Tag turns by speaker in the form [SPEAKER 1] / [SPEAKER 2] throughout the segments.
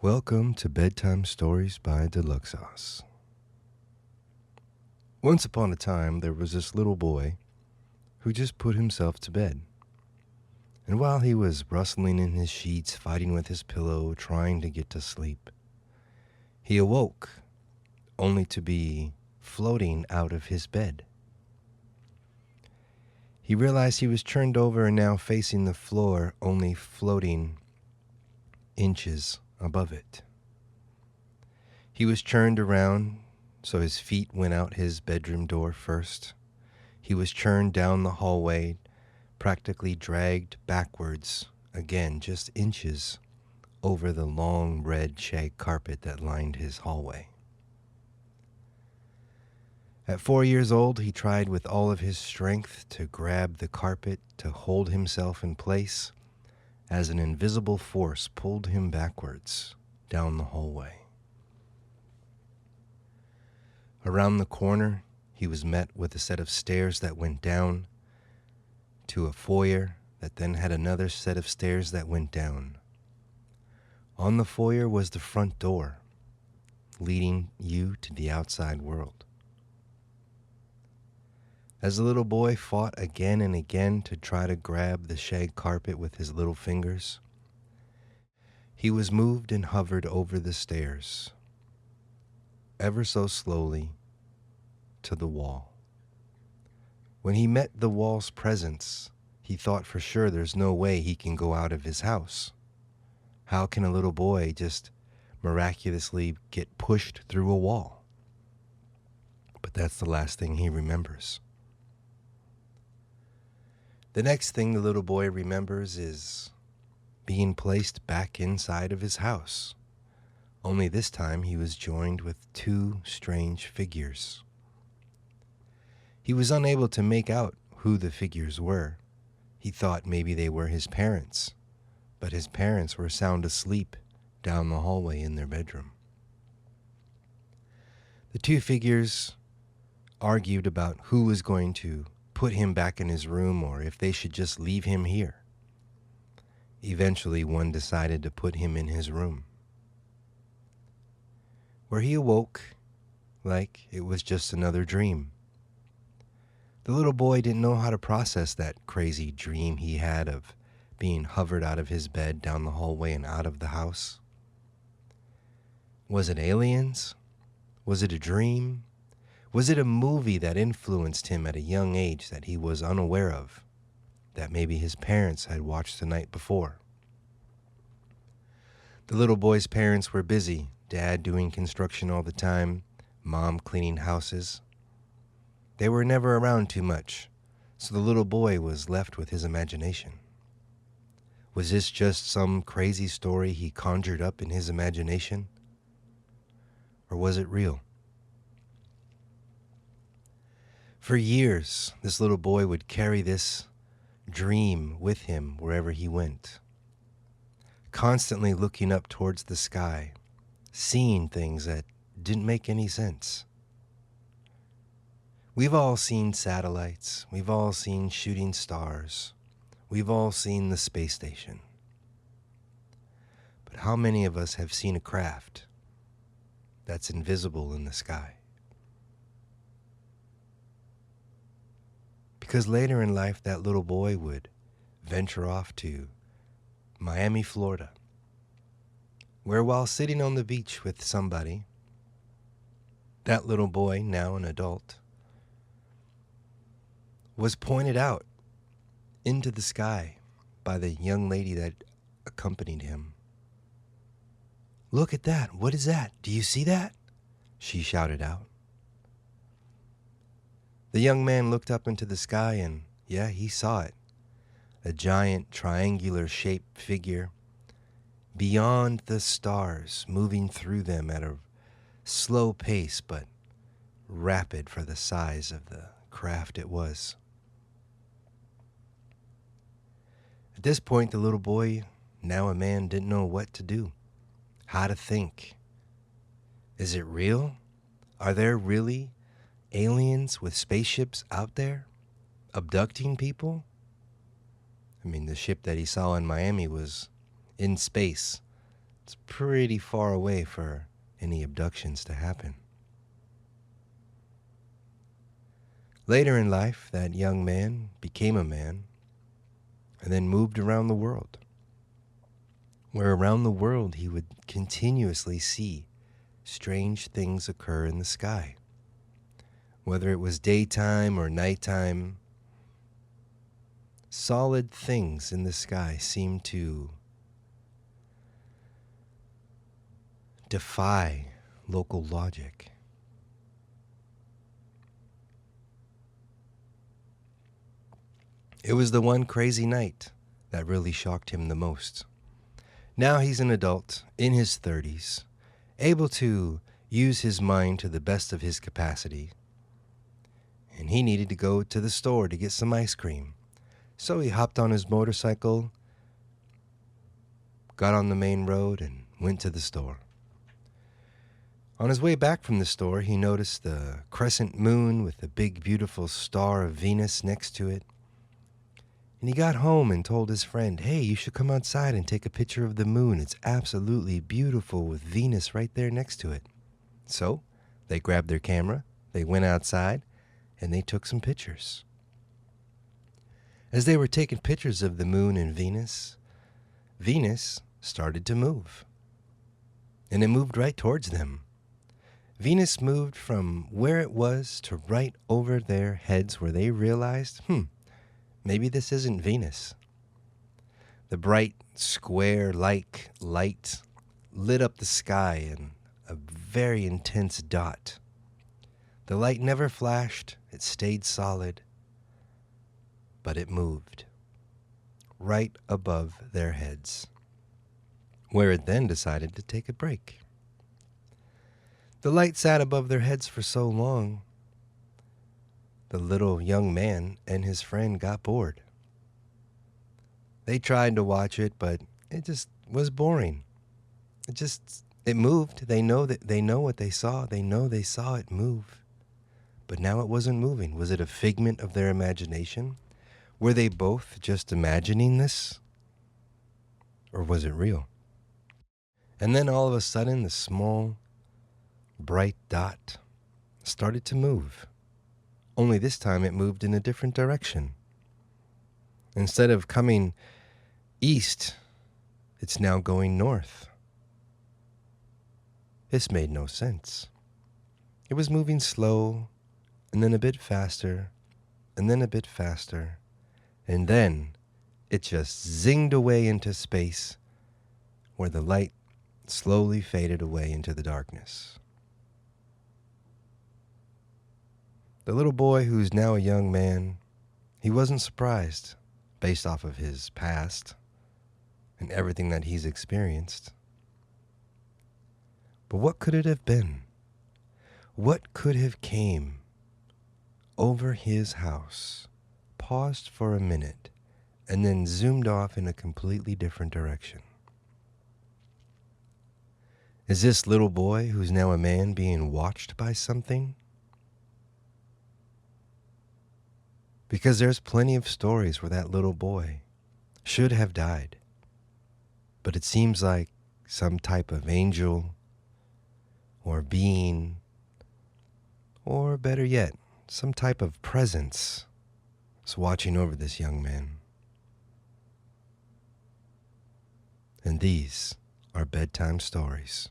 [SPEAKER 1] Welcome to Bedtime Stories by Deluxsauce. Once upon a time, there was this little boy who just put himself to bed. And while he was rustling in his sheets, fighting with his pillow, trying to get to sleep, he awoke, only to be floating out of his bed. He realized he was turned over and now facing the floor, only floating inches above it. He was turned around, so his feet went out his bedroom door first. He was churned down the hallway, practically dragged backwards, again just inches over the long red shag carpet that lined his hallway. At 4 years old, he tried with all of his strength to grab the carpet to hold himself in place as an invisible force pulled him backwards down the hallway. Around the corner, he was met with a set of stairs that went down to a foyer that then had another set of stairs that went down. On the foyer was the front door, leading you to the outside world. As the little boy fought again and again to try to grab the shag carpet with his little fingers, he was moved and hovered over the stairs, ever so slowly, to the wall. When he met the wall's presence, he thought for sure there's no way he can go out of his house. How can a little boy just miraculously get pushed through a wall? But that's the last thing he remembers. The next thing the little boy remembers is being placed back inside of his house. Only this time he was joined with two strange figures. He was unable to make out who the figures were. He thought maybe they were his parents, but his parents were sound asleep down the hallway in their bedroom. The two figures argued about who was going to put him back in his room or if they should just leave him here. Eventually, one decided to put him in his room, where he awoke like it was just another dream. The little boy didn't know how to process that crazy dream he had of being hovered out of his bed down the hallway and out of the house. Was it aliens? Was it a dream? Was it a movie that influenced him at a young age that he was unaware of, that maybe his parents had watched the night before? The little boy's parents were busy, Dad doing construction all the time, Mom cleaning houses. They were never around too much, so the little boy was left with his imagination. Was this just some crazy story he conjured up in his imagination? Or was it real? For years, this little boy would carry this dream with him wherever he went, constantly looking up towards the sky, seeing things that didn't make any sense. We've all seen satellites, we've all seen shooting stars, we've all seen the space station. But how many of us have seen a craft that's invisible in the sky? Because later in life, that little boy would venture off to Miami, Florida, where while sitting on the beach with somebody, that little boy, now an adult, was pointed out into the sky by the young lady that accompanied him. "Look at that. What is that? Do you see that?" she shouted out. The young man looked up into the sky and, yeah, he saw it. A giant triangular-shaped figure beyond the stars, moving through them at a slow pace, but rapid for the size of the craft it was. At this point, the little boy, now a man, didn't know what to do, how to think. Is it real? Are there really aliens with spaceships out there abducting people? I mean, the ship that he saw in Miami was in space It's pretty far away for any abductions to happen. Later in life, that young man became a man and then moved around the world, where around the world he would continuously see strange things occur in the sky. Whether it was daytime or nighttime, solid things in the sky seemed to defy local logic. It was the one crazy night that really shocked him the most. Now he's an adult in his 30s, able to use his mind to the best of his capacity, and he needed to go to the store to get some ice cream. So he hopped on his motorcycle, got on the main road, and went to the store. On his way back from the store, he noticed the crescent moon with the big, beautiful star of Venus next to it. And he got home and told his friend, "Hey, you should come outside and take a picture of the moon. It's absolutely beautiful with Venus right there next to it." So they grabbed their camera, they went outside, and they took some pictures. As they were taking pictures of the moon and Venus, Venus started to move. And it moved right towards them. Venus moved from where it was to right over their heads, where they realized, maybe this isn't Venus. The bright, square-like light lit up the sky in a very intense dot. The light never flashed, it stayed solid, but it moved right above their heads, where it then decided to take a break. The light sat above their heads for so long, the little young man and his friend got bored. They tried to watch it, but it just was boring. It moved. They know what they saw. They know they saw it move. But now it wasn't moving. Was it a figment of their imagination? Were they both just imagining this? Or was it real? And then all of a sudden, the small, bright dot started to move. Only this time it moved in a different direction. Instead of coming east, it's now going north. This made no sense. It was moving slow, and then a bit faster, and then a bit faster, and then it just zinged away into space, where the light slowly faded away into the darkness. The little boy, who's now a young man, he wasn't surprised based off of his past and everything that he's experienced. But what could it have been? What could have came over his house, paused for a minute, and then zoomed off in a completely different direction? Is this little boy, who's now a man, being watched by something? Because there's plenty of stories where that little boy should have died. But it seems like some type of angel or being, or better yet, some type of presence is watching over this young man. And these are Bedtime Stories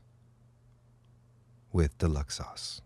[SPEAKER 1] with Deluxsauce.